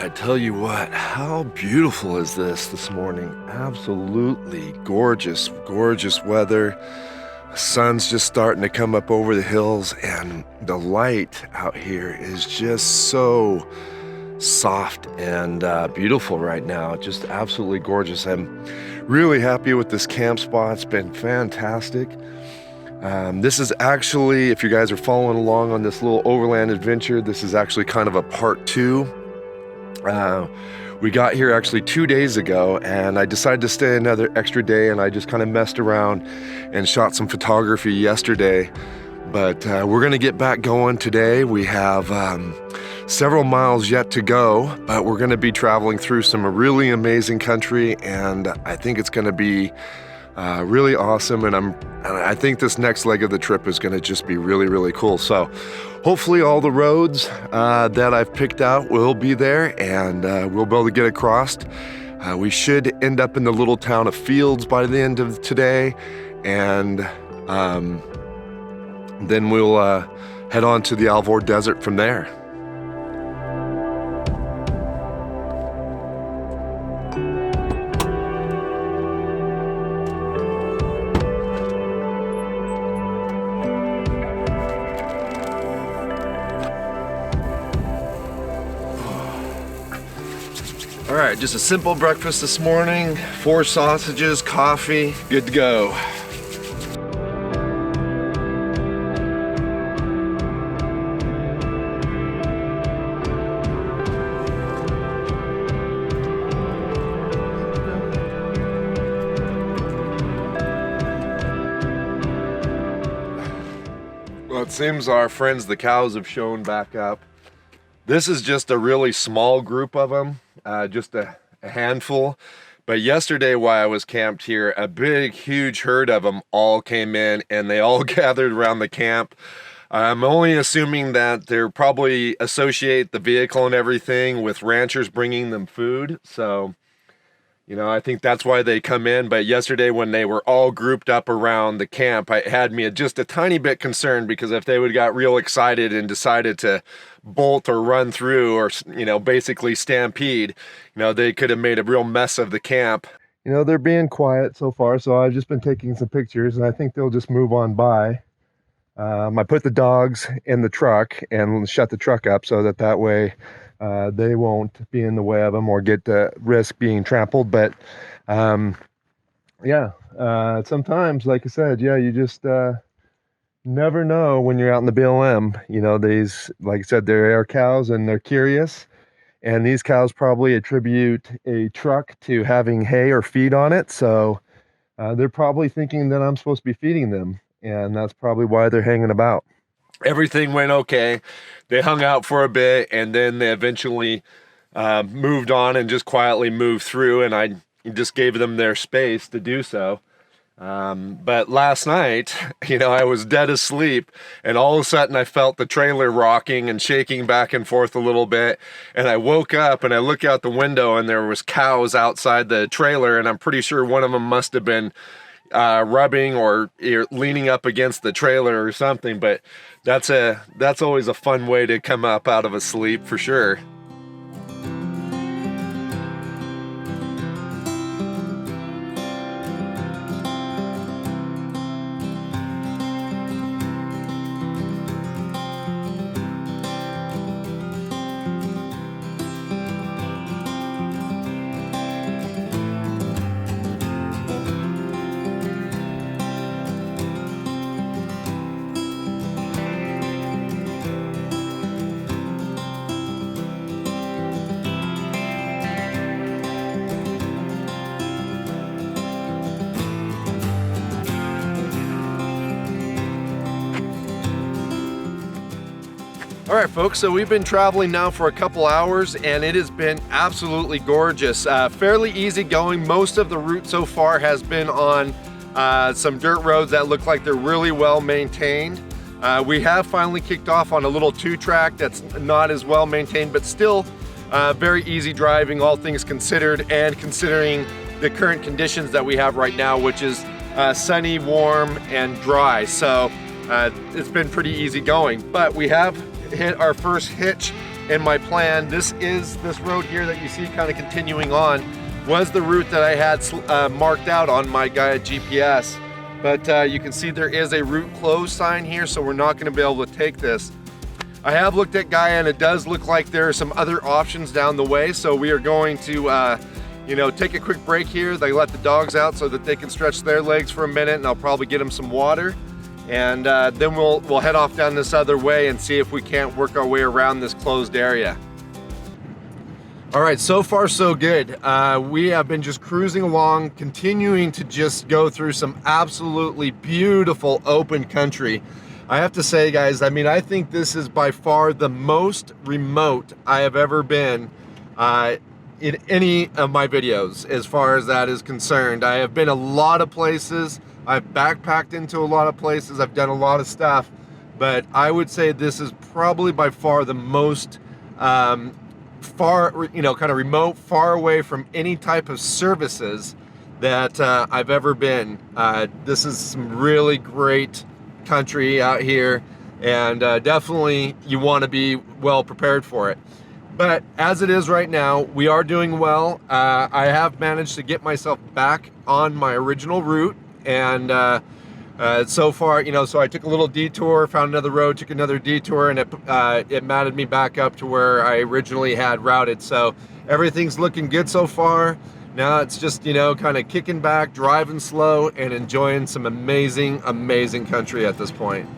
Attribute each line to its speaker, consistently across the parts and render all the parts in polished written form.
Speaker 1: I tell you what, how beautiful is this morning? Absolutely gorgeous, gorgeous weather. The sun's just starting to come up over the hills, and the light out here is just so soft and beautiful right now. Just absolutely gorgeous. I'm really happy with this camp spot. It's been fantastic. This is actually, if you guys are following along on this little overland adventure, this is actually kind of a part 2. We got here actually 2 days ago, and I decided to stay another extra day, and I just kind of messed around and shot some photography yesterday. But we're gonna get back going today. We have several miles yet to go, but we're gonna be traveling through some really amazing country, and I think it's gonna be really awesome, and I think this next leg of the trip is gonna just be really, really cool. So hopefully all the roads that I've picked out will be there, and we'll be able to get across. We should end up in the little town of Fields by the end of today, and then we'll head on to the Alvord Desert from there. All right, just a simple breakfast this morning, 4 sausages, coffee, good to go. Well, it seems our friends, the cows, have shown back up. This is just a really small group of them. Just a handful. But yesterday while I was camped here, a big, huge herd of them all came in, and they all gathered around the camp. I'm only assuming that they're probably associate the vehicle and everything with ranchers bringing them food. So, you know, I think that's why they come in. But yesterday when they were all grouped up around the camp, it had me just a tiny bit concerned, because if they would have got real excited and decided to bolt or run through, or, you know, basically stampede, you know, they could have made a real mess of the camp. You know, they're being quiet so far, so I've just been taking some pictures, and I think they'll just move on by. I put the dogs in the truck and shut the truck up so that way they won't be in the way of them or get risk being trampled. But yeah, sometimes, like I said, yeah, you just never know when you're out in the BLM. You know, these, like I said, they're cows and they're curious, and these cows probably attribute a truck to having hay or feed on it. So they're probably thinking that I'm supposed to be feeding them, and that's probably why they're hanging about. Everything went okay. They hung out for a bit, and then they eventually moved on and just quietly moved through, and I just gave them their space to do so. But last night, you know, I was dead asleep, and all of a sudden I felt the trailer rocking and shaking back and forth a little bit, and I woke up and I look out the window, and there was cows outside the trailer, and I'm pretty sure one of them must have been rubbing or leaning up against the trailer or something. But that's always a fun way to come up out of a sleep, for sure. All right, folks, so we've been traveling now for a couple hours, and it has been absolutely gorgeous. Fairly easy going. Most of the route so far has been on some dirt roads that look like they're really well maintained. We have finally kicked off on a little 2-track that's not as well maintained, but still very easy driving, all things considered, and considering the current conditions that we have right now, which is sunny, warm, and dry. So it's been pretty easy going, but we have hit our first hitch in my plan. This road here that you see kind of continuing on was the route that I had marked out on my guide GPS. But you can see there is a route closed sign here, so we're not going to be able to take this. I have looked at Gaia, and it does look like there are some other options down the way, so we are going to you know, take a quick break here. They let the dogs out so that they can stretch their legs for a minute, and I'll probably get them some water. And then we'll head off down this other way and see if we can't work our way around this closed area. All right, so far so good. We have been just cruising along, continuing to just go through some absolutely beautiful open country. I have to say, guys, I mean, I think this is by far the most remote I have ever been in any of my videos as far as that is concerned. I have been a lot of places. I've backpacked into a lot of places. I've done a lot of stuff, but I would say this is probably by far the most far, you know, kind of remote, far away from any type of services that I've ever been. This is some really great country out here, and definitely you want to be well prepared for it. But as it is right now, we are doing well. I have managed to get myself back on my original route, and so far, you know, so I took a little detour, found another road, took another detour, and it matted me back up to where I originally had routed. So everything's looking good so far. Now it's just, you know, kind of kicking back, driving slow, and enjoying some amazing, amazing country at this point.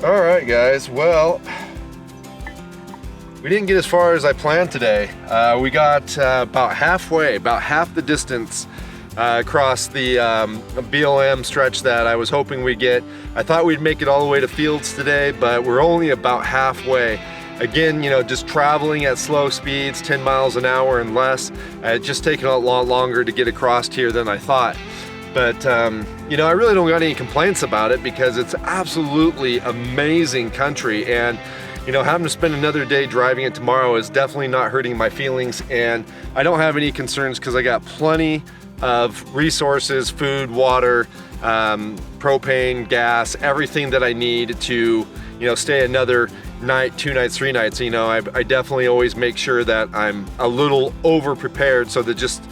Speaker 1: All right, guys, well, we didn't get as far as I planned today. We got about halfway, about half the distance across the BLM stretch that I was hoping we'd get. I thought we'd make it all the way to Fields today, but we're only about halfway. Again, you know, just traveling at slow speeds, 10 miles an hour and less. It's just taken a lot longer to get across here than I thought. But, you know, I really don't got any complaints about it because it's absolutely amazing country. And, you know, having to spend another day driving it tomorrow is definitely not hurting my feelings. And I don't have any concerns because I got plenty of resources, food, water, propane, gas, everything that I need to, you know, stay another night, 2 nights, 3 nights. You know, I definitely always make sure that I'm a little over prepared so that just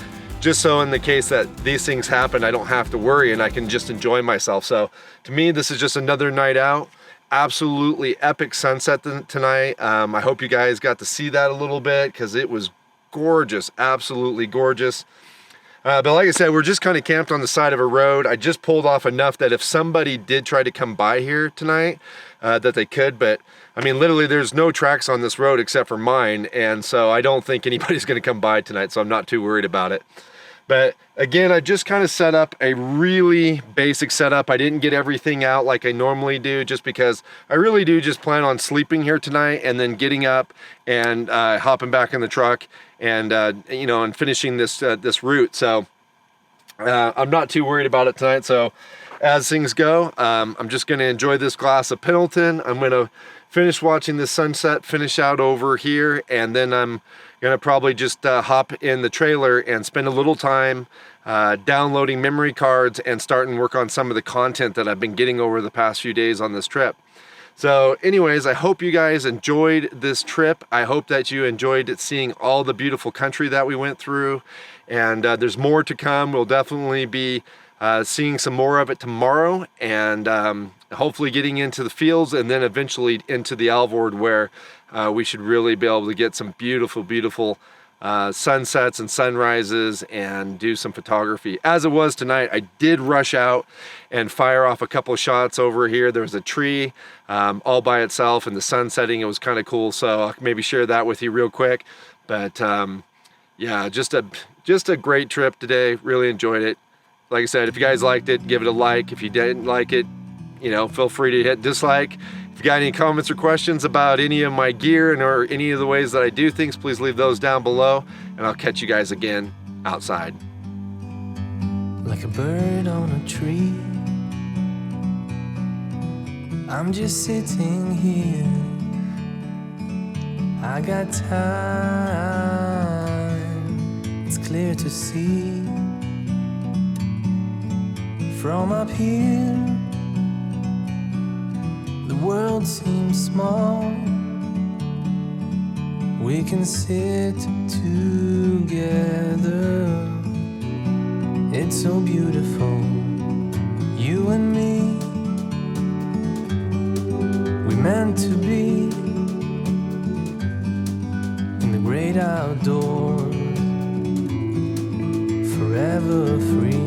Speaker 1: so in the case that these things happen, I don't have to worry and I can just enjoy myself. So to me, this is just another night out. Absolutely epic sunset tonight. I hope you guys got to see that a little bit because it was gorgeous, absolutely gorgeous. But like I said, we're just kind of camped on the side of a road. I just pulled off enough that if somebody did try to come by here tonight, that they could. But I mean, literally there's no tracks on this road except for mine. And so I don't think anybody's going to come by tonight. So I'm not too worried about it. But again, I just kind of set up a really basic setup. I didn't get everything out like I normally do just because I really do just plan on sleeping here tonight and then getting up and hopping back in the truck and, you know, and finishing this route. So I'm not too worried about it tonight. So as things go, I'm just going to enjoy this glass of Pendleton. I'm going to finish watching the sunset, finish out over here, and then I'm gonna probably just hop in the trailer and spend a little time downloading memory cards and starting work on some of the content that I've been getting over the past few days on this trip. So anyways, I hope you guys enjoyed this trip. I hope that you enjoyed seeing all the beautiful country that we went through, and there's more to come. We'll definitely be seeing some more of it tomorrow, and hopefully getting into the fields and then eventually into the Alvord where we should really be able to get some beautiful, beautiful sunsets and sunrises and do some photography. As it was tonight, I did rush out and fire off a couple of shots over here. There was a tree all by itself and the sun setting. It was kind of cool, so I'll maybe share that with you real quick. But yeah, just a great trip today. Really enjoyed it. Like I said, if you guys liked it, give it a like. If you didn't like it, you know, feel free to hit dislike. If you got any comments or questions about any of my gear or any of the ways that I do things, please leave those down below, and I'll catch you guys again outside.
Speaker 2: Like a bird on a tree, I'm just sitting here. I got time, it's clear to see. From up here, the world seems small. We can sit together. It's so beautiful, you and me. We meant to be in the great outdoors, forever free.